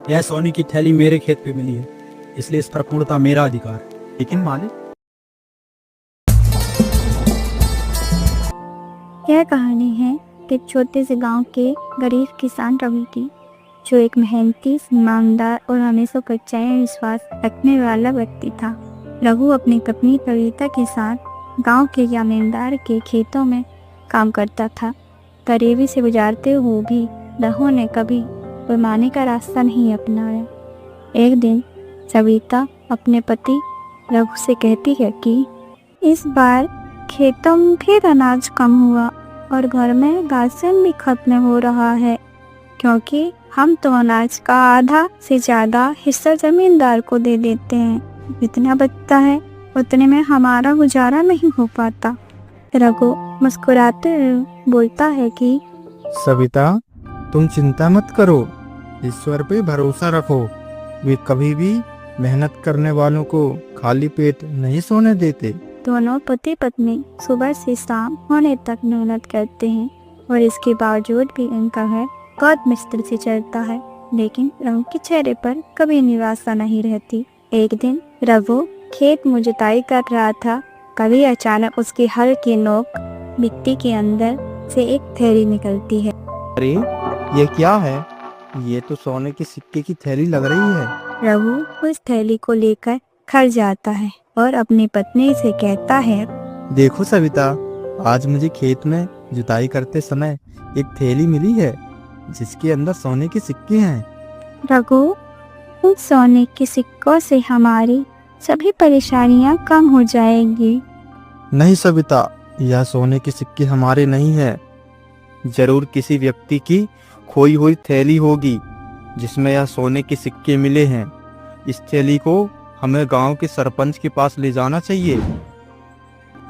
यह सोने की थैली मेरे खेत पे मिली है, इसलिए इस पर पूर्णतः मेरा अधिकार है। लेकिन मालिक, यह कहानी है एक छोटे से गांव के गरीब किसान रवि की, जो एक मेहनती, ईमानदार और हमेशा सच्चाई में विश्वास रखने वाला व्यक्ति था। रघु अपनी पत्नी कविता के साथ गांव के जमींदार के खेतों में काम करता था। गरीबी से गुजारते हुए भी रघु ने कभी बेईमानी का रास्ता नहीं अपनाया। एक दिन सविता अपने पति रघु से कहती है कि इस बार खेतों में फिर अनाज कम हुआ और घर में राशन भी खत्म हो रहा है, क्योंकि हम तो अनाज का आधा से ज्यादा हिस्सा जमींदार को दे देते हैं। जितना बचता है उतने में हमारा गुजारा नहीं हो पाता। रघु मुस्कुराते हुए बोलता है कि सविता, तुम चिंता मत करो, ईश्वर पे भरोसा रखो। वे कभी भी मेहनत करने वालों को खाली पेट नहीं सोने देते। दोनों पति पत्नी सुबह से शाम होने तक मेहनत करते हैं और इसके बावजूद भी उनका घर बहुत मुश्किल से चलता है, लेकिन रघु के चेहरे पर कभी निराशा नहीं रहती। एक दिन रघु खेत में जुताई कर रहा था, कभी अचानक उसके हल की नोक मिट्टी के अंदर से एक थैली निकलती है। अरे, ये क्या है? ये तो सोने के सिक्के की थैली लग रही है। रघु उस थैली को लेकर घर जाता है और अपनी पत्नी से कहता है, देखो सविता, आज मुझे खेत में जुताई करते समय एक थैली मिली है जिसके अंदर सोने के सिक्के हैं। रघु, उन सोने के सिक्कों से हमारी सभी परेशानियां कम हो जाएंगी। नहीं सविता, यह सोने के सिक्के हमारे नहीं है। जरूर किसी व्यक्ति की खोई हुई थैली होगी जिसमें यह सोने के सिक्के मिले हैं। इस थैली को हमें गांव के सरपंच के पास ले जाना चाहिए।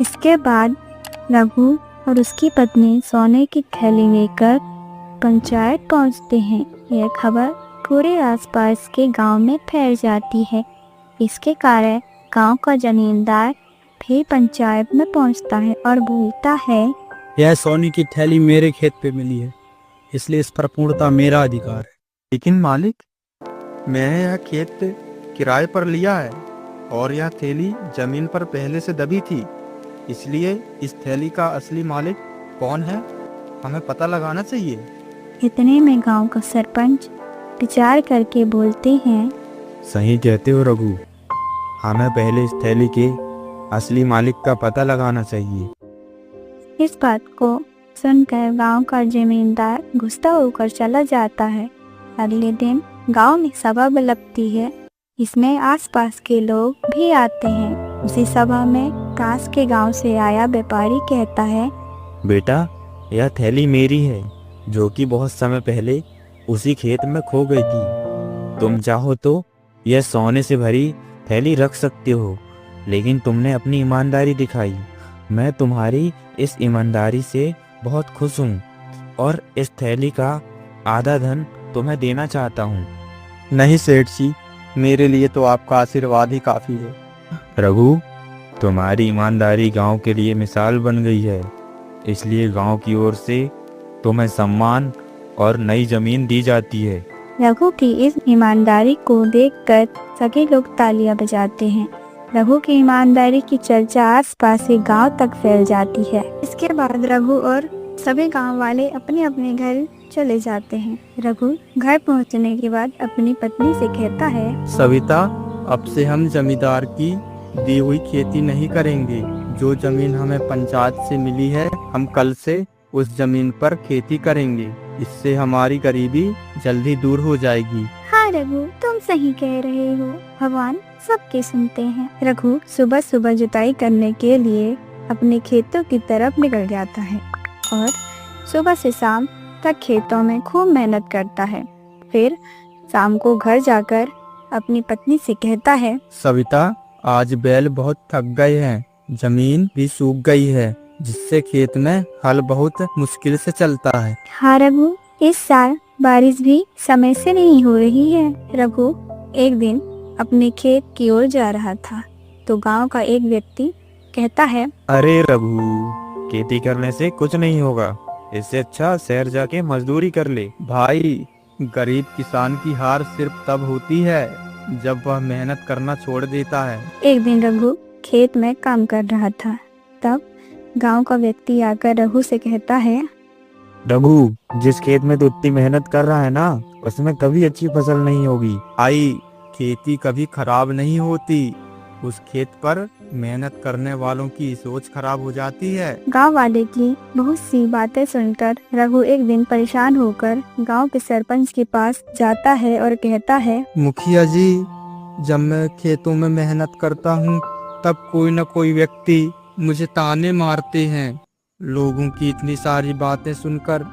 इसके बाद रघु और उसकी पत्नी सोने की थैली लेकर पंचायत पहुंचते हैं। यह खबर पूरे आसपास के गांव में फैल जाती है। इसके कारण गांव का जमींदार भी पंचायत में पहुंचता है और बोलता है, यह सोने की थैली मेरे खेत पे मिली है, इसलिए इस पर पूर्णतः मेरा अधिकार है। लेकिन मालिक, मैंने यह खेत किराए पर लिया है और यह थैली जमीन पर पहले से दबी थी, इसलिए इस थैली का असली मालिक कौन है हमें पता लगाना चाहिए। इतने में गांव का सरपंच विचार करके बोलते हैं, सही कहते हो रघु, हमें पहले इस थैली के असली मालिक का पता लगाना चाहिए। इस बात को सुनकर गांव का जमींदार गुस्सा होकर चला जाता है। अगले दिन गांव में सभा लगती है। इसमें आसपास के लोग भी आते हैं। उसी सभा में पास के गांव से आया व्यापारी कहता है, बेटा, यह थैली मेरी है जो कि बहुत समय पहले उसी खेत में खो गई थी। तुम चाहो तो यह सोने से भरी थैली रख सकते हो, लेकिन तुमने अपनी ईमानदारी दिखाई। मैं तुम्हारी इस ईमानदारी से बहुत खुश हूँ और इस थैली का आधा धन तुम्हें देना चाहता हूँ। नहीं सेठ जी, मेरे लिए तो आपका आशीर्वाद ही काफी है। रघु, तुम्हारी ईमानदारी गांव के लिए मिसाल बन गई है, इसलिए गांव की ओर से तुम्हें सम्मान और नई जमीन दी जाती है। रघु की इस ईमानदारी को देखकर सभी लोग तालियां बजाते हैं। रघु की ईमानदारी की चर्चा आसपास के गांव तक फैल जाती है। इसके बाद रघु और सभी गांव वाले अपने अपने घर चले जाते हैं। रघु घर पहुंचने के बाद अपनी पत्नी से कहता है, सविता, अब से हम जमींदार की दी हुई खेती नहीं करेंगे। जो जमीन हमें पंचायत से मिली है, हम कल से उस जमीन पर खेती करेंगे। इससे हमारी गरीबी जल्दी दूर हो जाएगी। हाँ रघु, तुम सही कह रहे हो, भगवान सबके सुनते हैं। रघु सुबह सुबह जुताई करने के लिए अपने खेतों की तरफ निकल जाता है और सुबह से शाम तक खेतों में खूब मेहनत करता है। फिर शाम को घर जाकर अपनी पत्नी से कहता है, सविता, आज बैल बहुत थक गए हैं, जमीन भी सूख गई है, जिससे खेत में हल बहुत मुश्किल से चलता है। हाँ रघु, इस साल बारिश भी समय से नहीं हो रही है। रघु एक दिन अपने खेत की ओर जा रहा था तो गांव का एक व्यक्ति कहता है, अरे रघु, खेती करने से कुछ नहीं होगा, इससे अच्छा शहर जाके मजदूरी कर ले। भाई, गरीब किसान की हार सिर्फ तब होती है जब वह मेहनत करना छोड़ देता है। एक दिन रघु खेत में काम कर रहा था। तब गांव का व्यक्ति आकर रघु से कहता है, रघु, जिस खेत में तू इतनी मेहनत कर रहा है ना, उसमें कभी अच्छी फसल नहीं होगी। आई, खेती कभी खराब नहीं होती, उस खेत पर मेहनत करने वालों की सोच खराब हो जाती है। गांव वाले की बहुत सी बातें सुनकर रघु एक दिन परेशान होकर गांव के सरपंच के पास जाता है और कहता है, मुखिया जी, जब मैं खेतों में मेहनत करता हूँ तब कोई न कोई व्यक्ति मुझे ताने मारते हैं। लोगों की इतनी सारी बातें सुनकर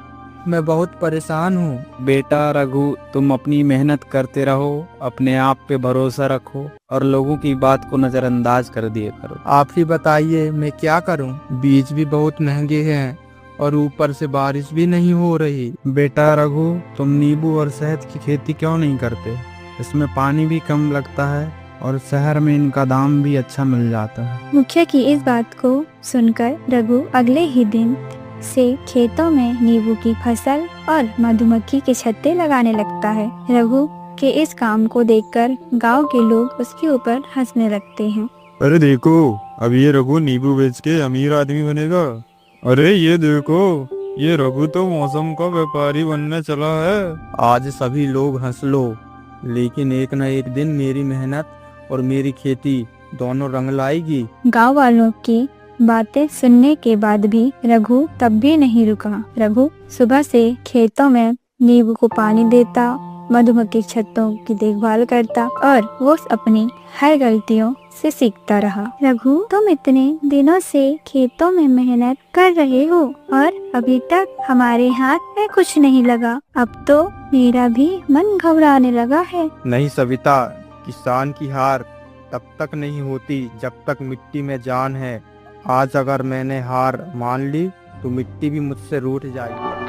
मैं बहुत परेशान हूँ। बेटा रघु, तुम अपनी मेहनत करते रहो, अपने आप पे भरोसा रखो और लोगों की बात को नजरअंदाज कर दिया करो। आप ही बताइए मैं क्या करूँ? बीज भी बहुत महंगे हैं और ऊपर से बारिश भी नहीं हो रही। बेटा रघु, तुम नींबू और शहद की खेती क्यों नहीं करते? इसमें पानी भी कम लगता है और शहर में इनका दाम भी अच्छा मिल जाता है। मुखिया की इस बात को सुनकर रघु अगले ही दिन से खेतों में नींबू की फसल और मधुमक्खी के छत्ते लगाने लगता है। रघु के इस काम को देखकर गांव के लोग उसके ऊपर हंसने लगते हैं। अरे देखो, अब ये रघु नींबू बेच के अमीर आदमी बनेगा। अरे ये देखो, ये रघु तो मौसम का व्यापारी बनने चला है। आज सभी लोग हंस लो, लेकिन एक न एक दिन मेरी मेहनत और मेरी खेती दोनों रंग लाएगी। गांव वालों की बातें सुनने के बाद भी रघु तब भी नहीं रुका। रघु सुबह से खेतों में नींबू को पानी देता, मधुमक्खी छत्तों की देखभाल करता और वो अपनी हर गलतियों से सीखता रहा। रघु, तुम इतने दिनों से खेतों में मेहनत कर रहे हो और अभी तक हमारे हाथ में कुछ नहीं लगा। अब तो मेरा भी मन घबराने लगा है। नहीं सविता, किसान की हार तब तक नहीं होती जब तक मिट्टी में जान है। आज अगर मैंने हार मान ली तो मिट्टी भी मुझसे रूठ जाएगी।